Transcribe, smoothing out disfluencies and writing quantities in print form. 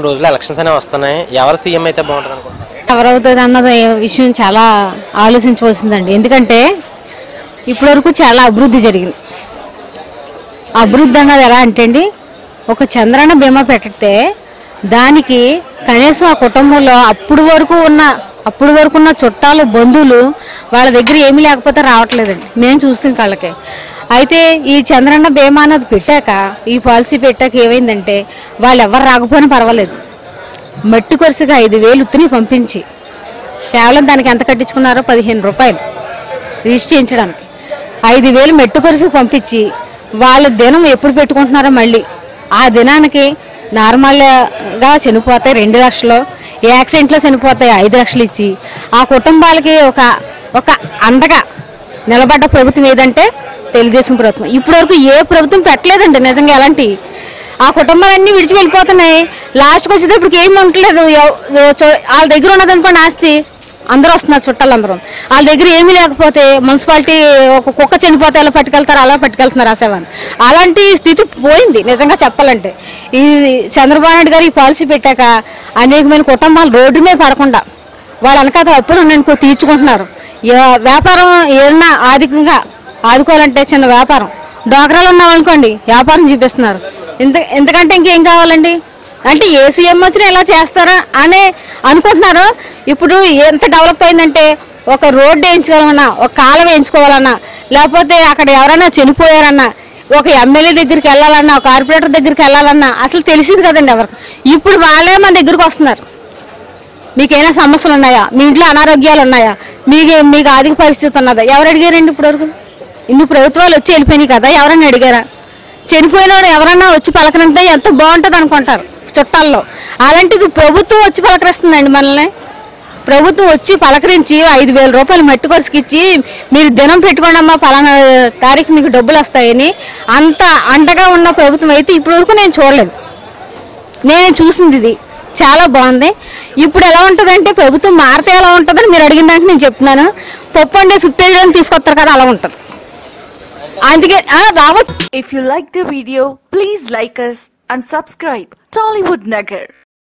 రోజులు ఎలక్షన్స్ అనేవి వస్తున్నాయి. ఎవరు సీఎం అయితే బాగుంటుంది అనుకుంటున్నారు? ఎవరవుతుంది అన్నది విషయం చాలా ఆలోచించవలసిందండి. ఎందుకంటే ఇప్పటివరకు చాలా అభివృద్ధి జరిగింది. అభివృద్ధి అన్నది ఎలా అంటే అండి, ఒక చంద్రన్న బీమా పెడితే దానికి కనీసం ఆ కుటుంబంలో అప్పుడు వరకు ఉన్న చుట్టాలు బంధువులు వాళ్ళ దగ్గర ఏమీ లేకపోతే రావట్లేదండి. మేము చూసిన కళ్ళకి. అయితే ఈ చంద్రన్న బీమా అన్నది పెట్టాక, ఈ పాలసీ పెట్టాక ఏమైందంటే వాళ్ళు ఎవరు రాకపోయినా పర్వాలేదు, మట్టి కొరసగా 5,000 ఉత్తిని పంపించి కేవలం దానికి ఎంత కట్టించుకున్నారో 15 రూపాయలు రిజిస్టర్ చేయించడానికి 5,000 మెట్టు కొరసకు పంపించి వాళ్ళ దినం ఎప్పుడు పెట్టుకుంటున్నారో మళ్ళీ ఆ దినానికి నార్మల్గా చనిపోతాయి 2 లక్షలు, యాక్సిడెంట్లో చనిపోతాయి 5 లక్షలు ఇచ్చి ఆ కుటుంబాలకి ఒక అండగా నిలబడ్డ ప్రభుత్వం ఏదంటే తెలుగుదేశం ప్రభుత్వం. ఇప్పటివరకు ఏ ప్రభుత్వం పెట్టలేదండి నిజంగా. ఎలాంటి ఆ కుటుంబాలన్నీ విడిచి వెళ్ళిపోతున్నాయి. లాస్ట్కి వచ్చేటప్పటికి ఏమి ఉండలేదు. వాళ్ళ దగ్గర ఉన్నదనుకోండి ఆస్తి, అందరూ వస్తున్నారు చుట్టాలందరూ. వాళ్ళ దగ్గర ఏమీ లేకపోతే మున్సిపాలిటీ ఒక కుక్క చనిపోతే ఎలా పట్టుకెళ్తారు, అలా పట్టుకెళ్తున్నారు ఆ సేవని. అలాంటి స్థితి పోయింది నిజంగా చెప్పాలంటే. ఈ చంద్రబాబు నాయుడు గారు ఈ పాలసీ పెట్టాక అనేకమైన కుటుంబాలు రోడ్డు మీద పడకుండా వాళ్ళ వెనకాల అప్పులు ఉన్నాయనుకో తీర్చుకుంటున్నారు. వ్యాపారం ఏదైనా ఆర్థికంగా ఆదుకోవాలంటే చిన్న వ్యాపారం, డోగ్రాలు ఉన్నామనుకోండి వ్యాపారం చూపిస్తున్నారు. ఎందుకంటే ఇంకేం కావాలండి అంటే ఏ సీఎం వచ్చినా ఎలా చేస్తారా అని అనుకుంటున్నారు. ఇప్పుడు ఎంత డెవలప్ అయిందంటే ఒక రోడ్డు వేయించుకోవాలన్నా, ఒక కాలువ వేయించుకోవాలన్నా, లేకపోతే అక్కడ ఎవరైనా చనిపోయారన్నా, ఒక ఎమ్మెల్యే దగ్గరికి వెళ్ళాలన్నా, ఒక కార్పొరేటర్ దగ్గరికి వెళ్ళాలన్నా అసలు తెలిసింది కదండి ఎవరికి. ఇప్పుడు వాళ్ళే మన దగ్గరికి వస్తున్నారు. మీకేమైనా సమస్యలు ఉన్నాయా, మీ ఇంట్లో అనారోగ్యాలు ఉన్నాయా, మీకు ఆర్థిక పరిస్థితి ఉన్నదా, ఎవరు అడిగారండి ఇప్పటివరకు? ఇన్ని ప్రభుత్వాలు వచ్చి వెళ్ళిపోయినాయి కదా, ఎవరైనా అడిగారా? చనిపోయిన వాడు ఎవరన్నా వచ్చి పలకరింటే ఎంత బాగుంటుంది అనుకుంటారు చుట్టాల్లో. అలాంటిది ప్రభుత్వం వచ్చి పలకరిస్తుందండి మనల్ని. ప్రభుత్వం వచ్చి పలకరించి 5,000 రూపాయలు మట్టి కొరసుకి ఇచ్చి మీరు దినం పెట్టుకోండి అమ్మా, పలానా తారీఖు మీకు డబ్బులు వస్తాయని అంత అండగా ఉన్న ప్రభుత్వం అయితే ఇప్పటివరకు నేను చూడలేదు. నేను చూసింది ఇది చాలా బాగుంది. ఇప్పుడు ఎలా ఉంటుందంటే ప్రభుత్వం మారితే ఎలా ఉంటుందని మీరు అడిగిన దానికి నేను చెప్తున్నాను. పప్పు అంటే సుప్పేళ్ళని తీసుకొస్తారు కదా, అలా ఉంటుంది. అందుకే రావచ్చు. If you like the video, please like us and subscribe Tollywood Nagar.